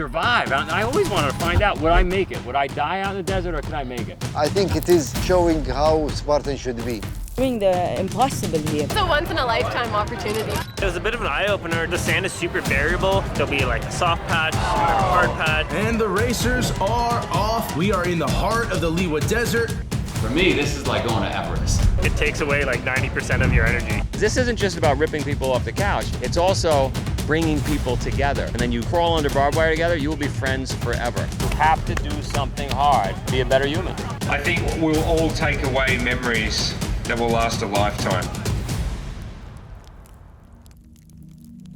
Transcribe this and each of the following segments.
survive. I always wanted to find out, would I make it? Would I die out in the desert or could I make it? I think it is showing how Spartan should be. Doing the impossible here. It's a once-in-a-lifetime opportunity. It was a bit of an eye-opener. The sand is super variable. There'll be like a soft patch, a hard patch. And the racers are off. We are in the heart of the Liwa Desert. For me, this is like going to Everest. It takes away like 90% of your energy. This isn't just about ripping people off the couch. It's also bringing people together. And then you crawl under barbed wire together, you will be friends forever. You have to do something hard to be a better human. I think we'll all take away memories that will last a lifetime.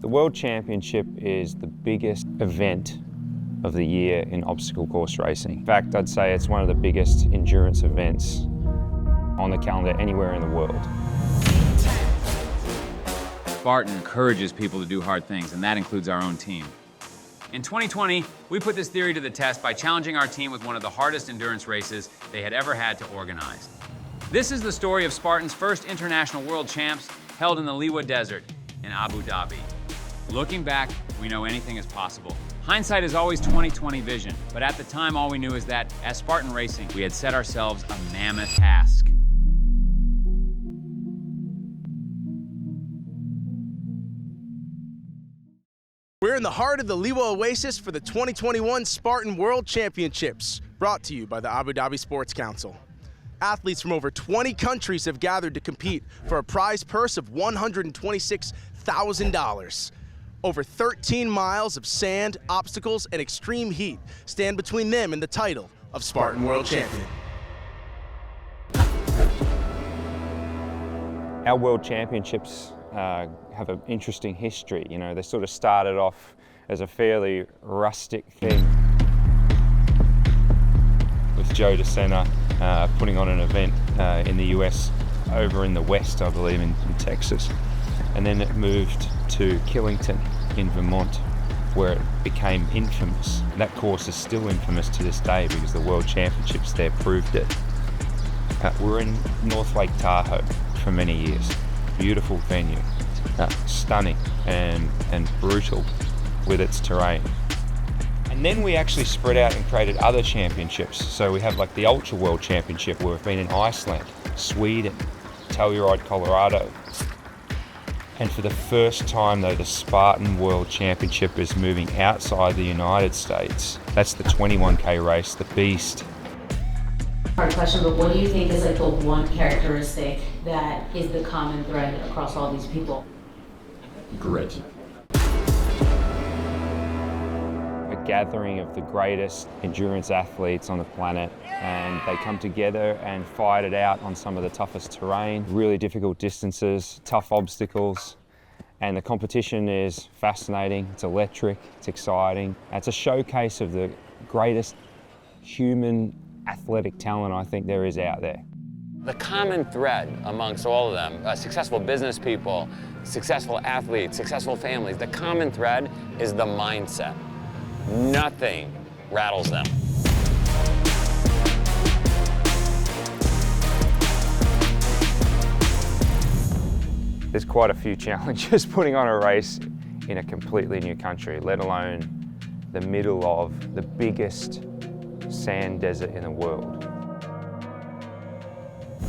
The World Championship is the biggest event of the year in obstacle course racing. In fact, I'd say it's one of the biggest endurance events on the calendar anywhere in the world. Spartan encourages people to do hard things, and that includes our own team. In 2020, we put this theory to the test by challenging our team with one of the hardest endurance races they had ever had to organize. This is the story of Spartan's first international world champs held in the Liwa Desert in Abu Dhabi. Looking back, we know anything is possible. Hindsight is always 20/20 vision, but at the time all we knew is that, as Spartan Racing, we had set ourselves a mammoth task. We're in the heart of the Liwa Oasis for the 2021 Spartan World Championships, brought to you by the Abu Dhabi Sports Council. Athletes from over 20 countries have gathered to compete for a prize purse of $126,000. Over 13 miles of sand, obstacles, and extreme heat stand between them and the title of Spartan World Champion. Our World Championships have an interesting history. You know, they sort of started off as a fairly rustic thing, with Joe Sena putting on an event in the US, over in the West, I believe, in Texas. And then it moved to Killington in Vermont, where it became infamous. That course is still infamous to this day because the World Championships there proved it. We're in North Lake Tahoe for many years. Beautiful venue, stunning and brutal with its terrain. And then we actually spread out and created other championships. So we have like the Ultra World Championship, where we've been in Iceland, Sweden, Telluride, Colorado. And for the first time though, the Spartan World Championship is moving outside the United States. That's the 21K race, the Beast. Hard question, but what do you think is like the one characteristic that is the common thread across all these people? Grit. A gathering of the greatest endurance athletes on the planet, and they come together and fight it out on some of the toughest terrain, really difficult distances, tough obstacles, and the competition is fascinating, it's electric, it's exciting. It's a showcase of the greatest human athletic talent I think there is out there. The common thread amongst all of them, successful business people, successful athletes, successful families, the common thread is the mindset. Nothing rattles them. There's quite a few challenges putting on a race in a completely new country, let alone the middle of the biggest sand desert in the world.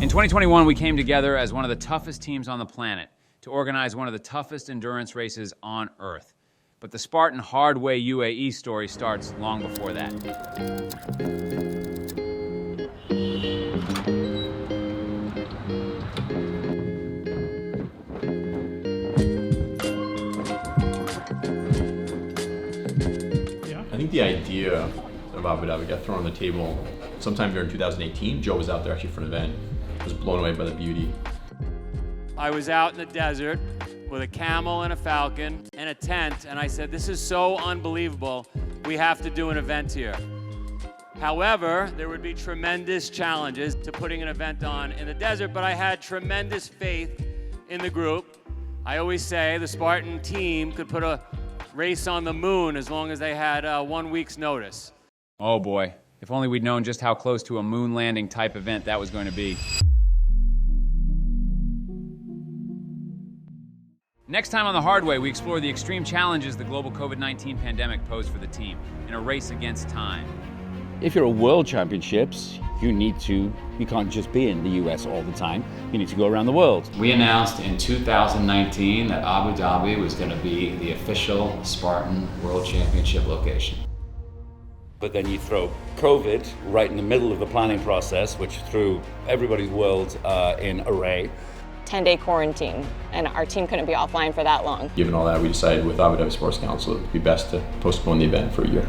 In 2021, we came together as one of the toughest teams on the planet to organize one of the toughest endurance races on Earth. But the Spartan Hard Way UAE story starts long before that. I think the idea of Abu Dhabi got thrown on the table sometime during 2018. Joe was out there actually for an event. Was blown away by the beauty. I was out in the desert with a camel and a falcon and a tent, and I said, this is so unbelievable, we have to do an event here. However, there would be tremendous challenges to putting an event on in the desert, but I had tremendous faith in the group. I always say the Spartan team could put a race on the moon as long as they had 1 week's notice. Oh boy, if only we'd known just how close to a moon landing type event that was going to be. Next time on The Hard Way, we explore the extreme challenges the global COVID-19 pandemic posed for the team in a race against time. If you're a world championships, you can't just be in the US all the time. You need to go around the world. We announced in 2019 that Abu Dhabi was going to be the official Spartan World Championship location. But then you throw COVID right in the middle of the planning process, which threw everybody's world in array. 10-day quarantine, and our team couldn't be offline for that long. Given all that, we decided with Abu Dhabi Sports Council it would be best to postpone the event for a year.